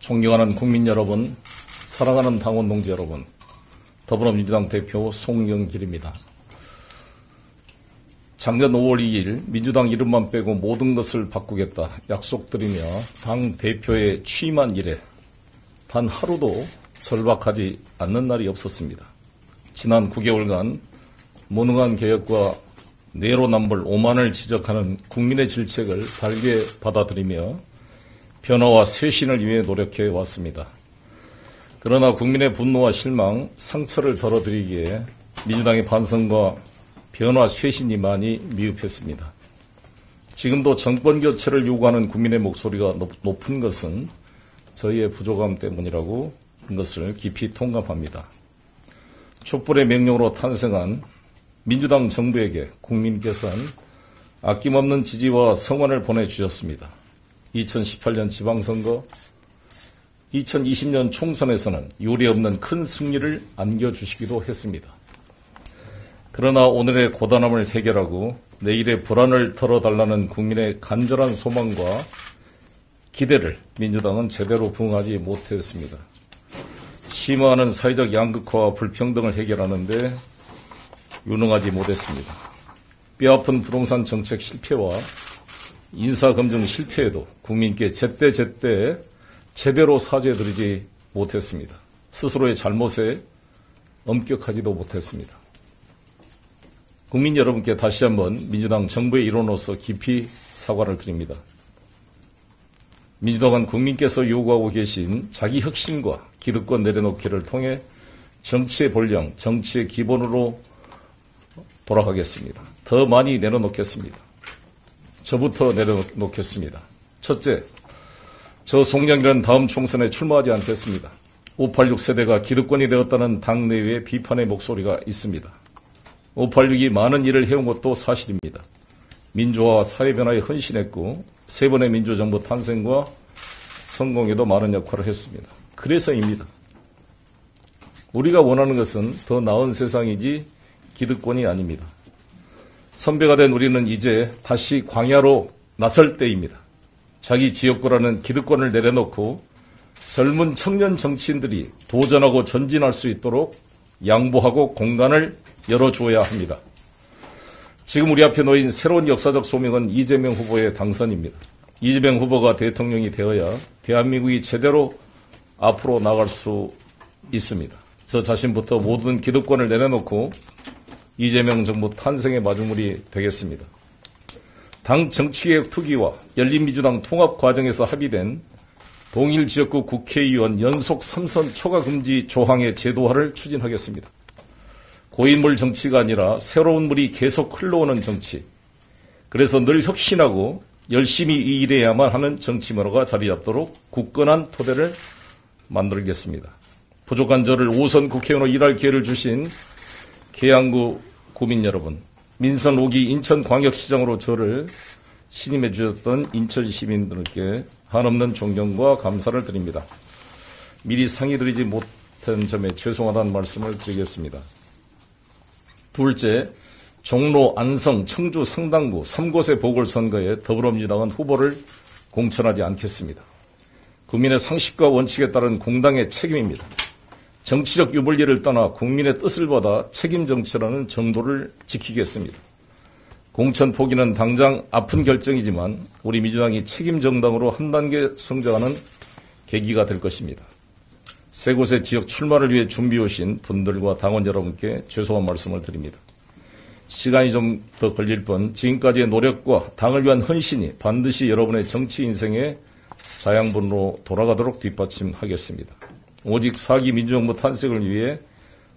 존경하는 국민 여러분, 사랑하는 당원 동지 여러분, 더불어민주당 대표 송영길입니다. 작년 5월 2일 민주당 이름만 빼고 모든 것을 바꾸겠다 약속드리며 당 대표에 취임한 이래 단 하루도 절박하지 않는 날이 없었습니다. 지난 9개월간 무능한 개혁과 내로남불 오만을 지적하는 국민의 질책을 달게 받아들이며 변화와 쇄신을 위해 노력해 왔습니다. 그러나 국민의 분노와 실망, 상처를 덜어드리기에 민주당의 반성과 변화 쇄신이 많이 미흡했습니다. 지금도 정권 교체를 요구하는 국민의 목소리가 높은 것은 저희의 부족함 때문이라고 것을 깊이 통감합니다. 촛불의 명령으로 탄생한 민주당 정부에게 국민께서는 아낌없는 지지와 성원을 보내주셨습니다. 2018년 지방선거, 2020년 총선에서는 유례없는 큰 승리를 안겨주시기도 했습니다. 그러나 오늘의 고단함을 해결하고 내일의 불안을 덜어달라는 국민의 간절한 소망과 기대를 민주당은 제대로 부응하지 못했습니다. 심화하는 사회적 양극화와 불평등을 해결하는 데 유능하지 못했습니다. 뼈아픈 부동산 정책 실패와 인사검증 실패에도 국민께 제때 제대로 사죄드리지 못했습니다. 스스로의 잘못에 엄격하지도 못했습니다. 국민 여러분께 다시 한번 민주당 정부의 일원으로서 깊이 사과를 드립니다. 민주당은 국민께서 요구하고 계신 자기 혁신과 기득권 내려놓기를 통해 정치의 본령, 정치의 기본으로 돌아가겠습니다. 더 많이 내려놓겠습니다. 저부터 내려놓겠습니다. 첫째, 저 송영길은 다음 총선에 출마하지 않겠습니다. 586 세대가 기득권이 되었다는 당내외의 비판의 목소리가 있습니다. 586이 많은 일을 해온 것도 사실입니다. 민주화와 사회 변화에 헌신했고 세 번의 민주정부 탄생과 성공에도 많은 역할을 했습니다. 그래서입니다. 우리가 원하는 것은 더 나은 세상이지 기득권이 아닙니다. 선배가 된 우리는 이제 다시 광야로 나설 때입니다. 자기 지역구라는 기득권을 내려놓고 젊은 청년 정치인들이 도전하고 전진할 수 있도록 양보하고 공간을 열어줘야 합니다. 지금 우리 앞에 놓인 새로운 역사적 소명은 이재명 후보의 당선입니다. 이재명 후보가 대통령이 되어야 대한민국이 제대로 앞으로 나갈 수 있습니다. 저 자신부터 모든 기득권을 내려놓고 이재명 정부 탄생의 마중물이 되겠습니다. 당 정치개혁 특위와 열린민주당 통합 과정에서 합의된 동일지역구 국회의원 연속 3선 초과금지 조항의 제도화를 추진하겠습니다. 고인물 정치가 아니라 새로운 물이 계속 흘러오는 정치. 그래서 늘 혁신하고 열심히 일해야만 하는 정치 문화가 자리 잡도록 굳건한 토대를 만들겠습니다. 부족한 저를 5선 국회의원으로 일할 기회를 주신 계양구 구민 여러분, 민선 5기 인천광역시장으로 저를 신임해 주셨던 인천 시민들께 한없는 존경과 감사를 드립니다. 미리 상의드리지 못한 점에 죄송하다는 말씀을 드리겠습니다. 둘째, 종로, 안성, 청주, 상당구 3곳의 보궐선거에 더불어민주당은 후보를 공천하지 않겠습니다. 국민의 상식과 원칙에 따른 공당의 책임입니다. 정치적 유불리를 떠나 국민의 뜻을 받아 책임 정치라는 정도를 지키겠습니다. 공천 포기는 당장 아픈 결정이지만 우리 민주당이 책임 정당으로 한 단계 성장하는 계기가 될 것입니다. 세 곳의 지역 출마를 위해 준비해 오신 분들과 당원 여러분께 죄송한 말씀을 드립니다. 시간이 좀 더 걸릴 뿐 지금까지의 노력과 당을 위한 헌신이 반드시 여러분의 정치 인생의 자양분으로 돌아가도록 뒷받침하겠습니다. 오직 4기 민주정부 탄생을 위해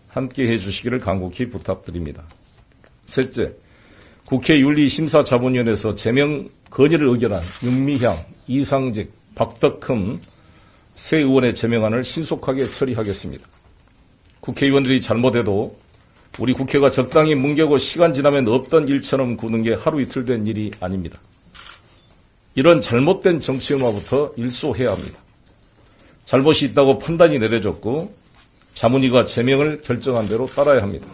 함께해 주시기를 간곡히 부탁드립니다. 셋째, 국회 윤리심사자문위원회에서 제명 건의를 의결한 윤미향, 이상직, 박덕흠 세 의원의 제명안을 신속하게 처리하겠습니다. 국회의원들이 잘못해도 우리 국회가 적당히 뭉개고 시간 지나면 없던 일처럼 구는 게 하루 이틀 된 일이 아닙니다. 이런 잘못된 정치 음화부터 일소해야 합니다. 잘못이 있다고 판단이 내려졌고 자문위가 제명을 결정한 대로 따라야 합니다.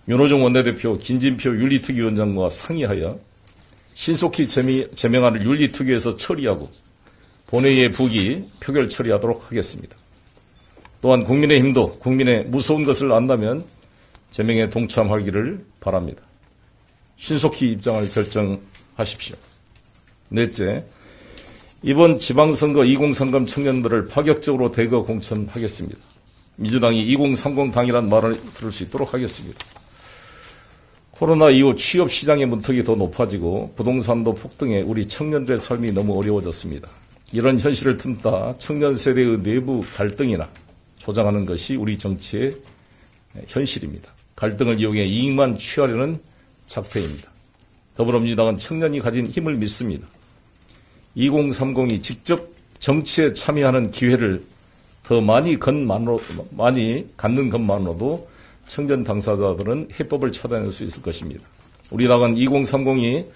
윤호중 원내대표, 김진표 윤리특위위원장과 상의하여 신속히 제명안을 윤리특위에서 처리하고 본회의의 부기 표결 처리하도록 하겠습니다. 또한 국민의힘도 국민의 무서운 것을 안다면 제명에 동참하기를 바랍니다. 신속히 입장을 결정하십시오. 넷째, 이번 지방선거 2030 청년들을 파격적으로 대거 공천하겠습니다. 민주당이 2030 당이란 말을 들을 수 있도록 하겠습니다. 코로나 이후 취업 시장의 문턱이 더 높아지고 부동산도 폭등해 우리 청년들의 삶이 너무 어려워졌습니다. 이런 현실을 틈타 청년 세대의 내부 갈등이나 조장하는 것이 우리 정치의 현실입니다. 갈등을 이용해 이익만 취하려는 작태입니다. 더불어민주당은 청년이 가진 힘을 믿습니다. 2030이 직접 정치에 참여하는 기회를 더 많이 갖는 것만으로도 청년 당사자들은 해법을 찾아낼 수 있을 것입니다. 우리 당은 2030이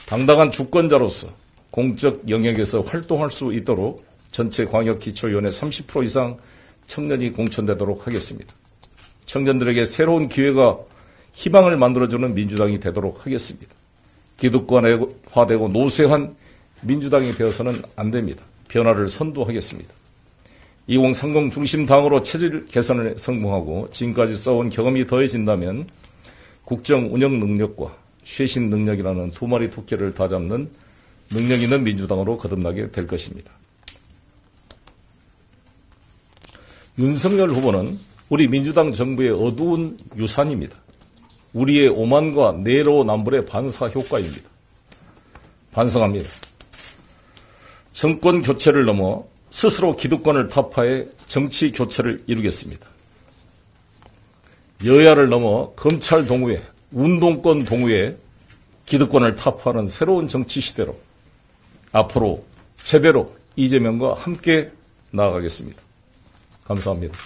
당당한 주권자로서 공적 영역에서 활동할 수 있도록 전체 광역기초위원회 30% 이상 청년이 공천되도록 하겠습니다. 청년들에게 새로운 기회가 희망을 만들어주는 민주당이 되도록 하겠습니다. 기득권화되고 노쇠한 민주당이 되어서는 안 됩니다. 변화를 선도하겠습니다. 2030 중심당으로 체질 개선을 성공하고 지금까지 쌓아온 경험이 더해진다면 국정 운영 능력과 쇄신 능력이라는 두 마리 토끼를 다잡는 능력 있는 민주당으로 거듭나게 될 것입니다. 윤석열 후보는 우리 민주당 정부의 어두운 유산입니다. 우리의 오만과 내로남불의 반사 효과입니다. 반성합니다. 정권 교체를 넘어 스스로 기득권을 타파해 정치 교체를 이루겠습니다. 여야를 넘어 검찰 동우회, 운동권 동우회, 기득권을 타파하는 새로운 정치 시대로 앞으로 제대로 이재명과 함께 나아가겠습니다. 감사합니다.